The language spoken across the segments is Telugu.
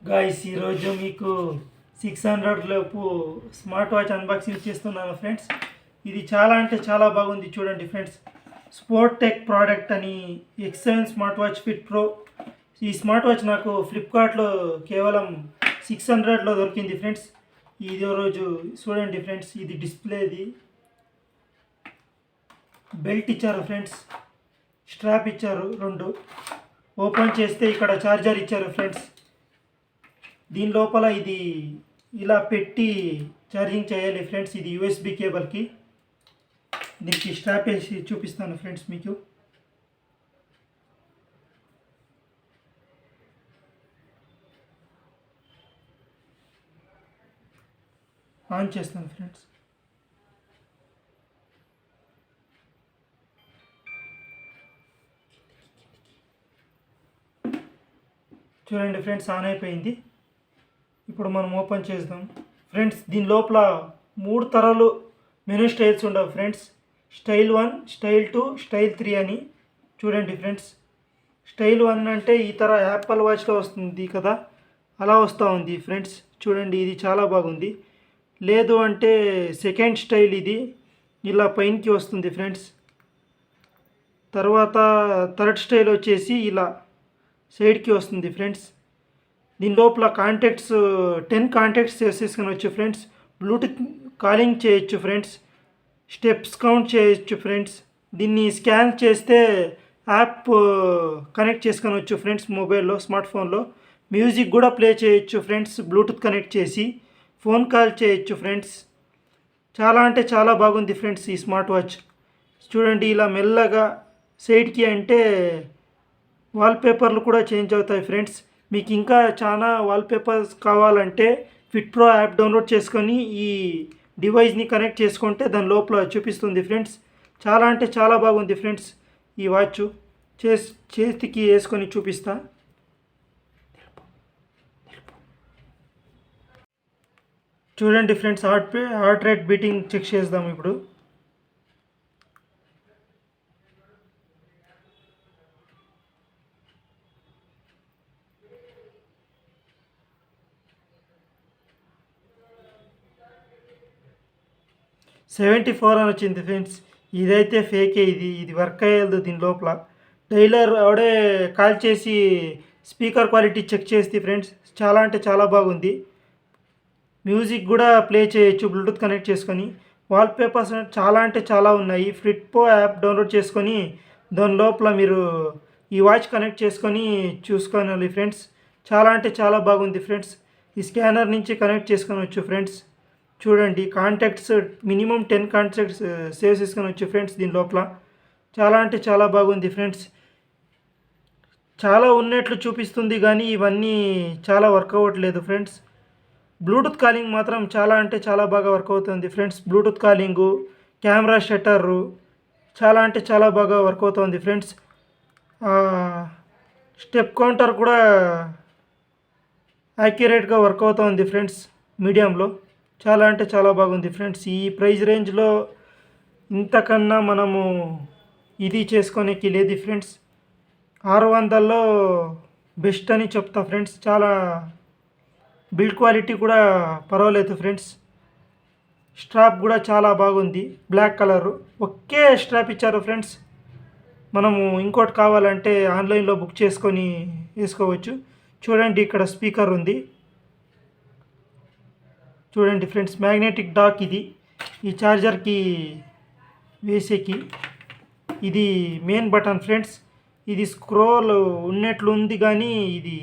గాయ్స్ ఈరోజు మీకు 600 లోపు స్మార్ట్ వాచ్ అన్బాక్సింగ్ చేస్తున్నాను ఫ్రెండ్స్. ఇది చాలా అంటే చాలా బాగుంది. చూడండి ఫ్రెండ్స్, స్పోర్ట్ టెక్ ప్రోడక్ట్ అని X7 smart watch fit pro. ఈ స్మార్ట్ వాచ్ నాకు ఫ్లిప్కార్ట్లో కేవలం 600లో దొరికింది ఫ్రెండ్స్. ఇది రోజు చూడండి ఫ్రెండ్స్, ఇది డిస్ప్లేది, బెల్ట్ ఇచ్చారు ఫ్రెండ్స్, స్ట్రాప్ ఇచ్చారు, రెండు ఓపెన్ చేస్తే ఇక్కడ ఛార్జర్ ఇచ్చారు ఫ్రెండ్స్. దీని లోపల ఇది ఇలా పెట్టి ఛార్జింగ్ చేయాలి ఫ్రెండ్స్. ఇది యూఎస్బి కేబుల్కి. దీనికి స్ట్రాప్ వేసి చూపిస్తాను ఫ్రెండ్స్ మీకు. ఆన్ చేస్తాను ఫ్రెండ్స్. చూడండి ఫ్రెండ్స్, ఆన్ అయిపోయింది. ఇప్పుడు మనం ఓపెన్ చేద్దాం ఫ్రెండ్స్. దీని లోపల 3 తరాలు మెనూ స్టైల్స్ ఉండవు ఫ్రెండ్స్. స్టైల్ 1, స్టైల్ 2, స్టైల్ 3 అని. చూడండి ఫ్రెండ్స్, స్టైల్ 1 అంటే ఈ తర యాపిల్ వాచ్లో వస్తుంది కదా, అలా వస్తూ ఉంది ఫ్రెండ్స్. చూడండి, ఇది చాలా బాగుంది. లేదు అంటే సెకండ్ స్టైల్, ఇది ఇలా పైనకి వస్తుంది ఫ్రెండ్స్. తర్వాత థర్డ్ స్టైల్ వచ్చేసి ఇలా సైడ్కి వస్తుంది ఫ్రెండ్స్. దీని లోపల కాంటాక్ట్స్ 10 కాంటాక్ట్స్ చేసుకొనవచ్చు ఫ్రెండ్స్. బ్లూటూత్ కాలింగ్ చేయొచ్చు ఫ్రెండ్స్. స్టెప్స్ కౌంట్ చేయొచ్చు ఫ్రెండ్స్. దీన్ని స్కాన్ చేస్తే యాప్ కనెక్ట్ చేసుకొనవచ్చు ఫ్రెండ్స్. మొబైల్లో, స్మార్ట్ ఫోన్లో మ్యూజిక్ కూడా ప్లే చేయొచ్చు ఫ్రెండ్స్. బ్లూటూత్ కనెక్ట్ చేసి ఫోన్ కాల్ చేయొచ్చు ఫ్రెండ్స్. చాలా అంటే చాలా బాగుంది ఫ్రెండ్స్ ఈ స్మార్ట్ వాచ్. చూడండి, ఇలా మెల్లగా సైడ్కి అంటే వాల్పేపర్లు కూడా చేంజ్ అవుతాయి ఫ్రెండ్స్. మీకు ఇంకా చాలా వాల్పేపర్స్ కావాలంటే ఫిట్ ప్రో యాప్ డౌన్లోడ్ చేసుకొని ఈ డివైస్ని కనెక్ట్ చేసుకుంటే దాని లోపల చూపిస్తుంది ఫ్రెండ్స్. చాలా అంటే చాలా బాగుంది ఫ్రెండ్స్ ఈ వాచ్. చేతికి వేసుకొని చూపిస్తా. చూడండి friends, heart rate beating check చేద్దాం ఇప్పుడు. $74 అని వచ్చింది ఫ్రెండ్స్. ఇదైతే ఫేకే. ఇది వర్క్ అయ్యేది దీని లోపల. టైలర్ ఆవిడే కాల్ చేసి స్పీకర్ క్వాలిటీ చెక్ చేస్తే ఫ్రెండ్స్. చాలా అంటే చాలా బాగుంది. మ్యూజిక్ కూడా ప్లే చేయొచ్చు బ్లూటూత్ కనెక్ట్ చేసుకొని. వాల్పేపర్స్ చాలా అంటే చాలా ఉన్నాయి. ఫిట్ ప్రో యాప్ డౌన్లోడ్ చేసుకొని దాని లోపల మీరు ఈ వాచ్ కనెక్ట్ చేసుకొని చూసుకోవాలి ఫ్రెండ్స్. చాలా అంటే చాలా బాగుంది ఫ్రెండ్స్. ఈ స్కానర్ నుంచి కనెక్ట్ చేసుకోవచ్చు ఫ్రెండ్స్. చూడండి, కాంటాక్ట్స్ మినిమం 10 కాంటాక్ట్స్ సేవ్ చేసుకోవచ్చు ఫ్రెండ్స్ దీని లోపల. చాలా అంటే చాలా బాగుంది ఫ్రెండ్స్. చాలా ఉన్నట్లు చూపిస్తుంది కానీ ఇవన్నీ చాలా వర్క్ అవ్వట్లేదు ఫ్రెండ్స్. బ్లూటూత్ కాలింగ్ మాత్రం చాలా అంటే చాలా బాగా వర్క్ అవుతుంది friends. Bluetooth calling, camera shutter చాలా అంటే చాలా బాగా వర్క్ అవుతుంది ఫ్రెండ్స్. స్టెప్ కౌంటర్ కూడా యాక్యురేట్గా వర్క్ అవుతుంది ఫ్రెండ్స్ మీడియంలో. చాలా అంటే చాలా బాగుంది ఫ్రెండ్స్. ఈ ప్రైస్ రేంజ్లో ఇంతకన్నా మనము ఇది చేసుకోనికి లేదు ఫ్రెండ్స్. 600లో బెస్ట్ అని చెప్తా ఫ్రెండ్స్. చాలా బిల్డ్ క్వాలిటీ కూడా పర్వాలేదు ఫ్రెండ్స్. స్ట్రాప్ కూడా చాలా బాగుంది, బ్లాక్ కలరు. ఒకే స్ట్రాప్ ఇచ్చారు ఫ్రెండ్స్. మనము ఇంకోటి కావాలంటే ఆన్లైన్లో బుక్ చేసుకొని వేసుకోవచ్చు. చూడండి, ఇక్కడ స్పీకర్ ఉంది. చూడండి ఫ్రెండ్స్, మ్యాగ్నెటిక్ డాక్ ఇది. ఈ ఛార్జర్కి వేసేకి ఇది మెయిన్ బటన్ ఫ్రెండ్స్. ఇది స్క్రోల్ ఉన్నట్లు ఉంది కానీ ఇది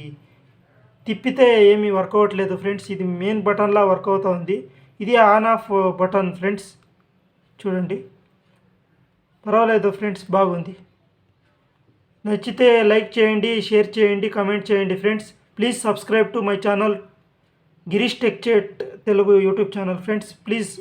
తిప్పితే ఏమీ వర్క్ అవ్వట్లేదు ఫ్రెండ్స్. ఇది మెయిన్ బటన్లా వర్క్ అవుతుంది. ఇది ఆన్ ఆఫ్ బటన్ ఫ్రెండ్స్. చూడండి, పర్వాలేదు ఫ్రెండ్స్, బాగుంది. నచ్చితే లైక్ చేయండి, షేర్ చేయండి, కామెంట్ చేయండి friends. Please subscribe to my channel Girish tech chat Telugu YouTube channel friends. Please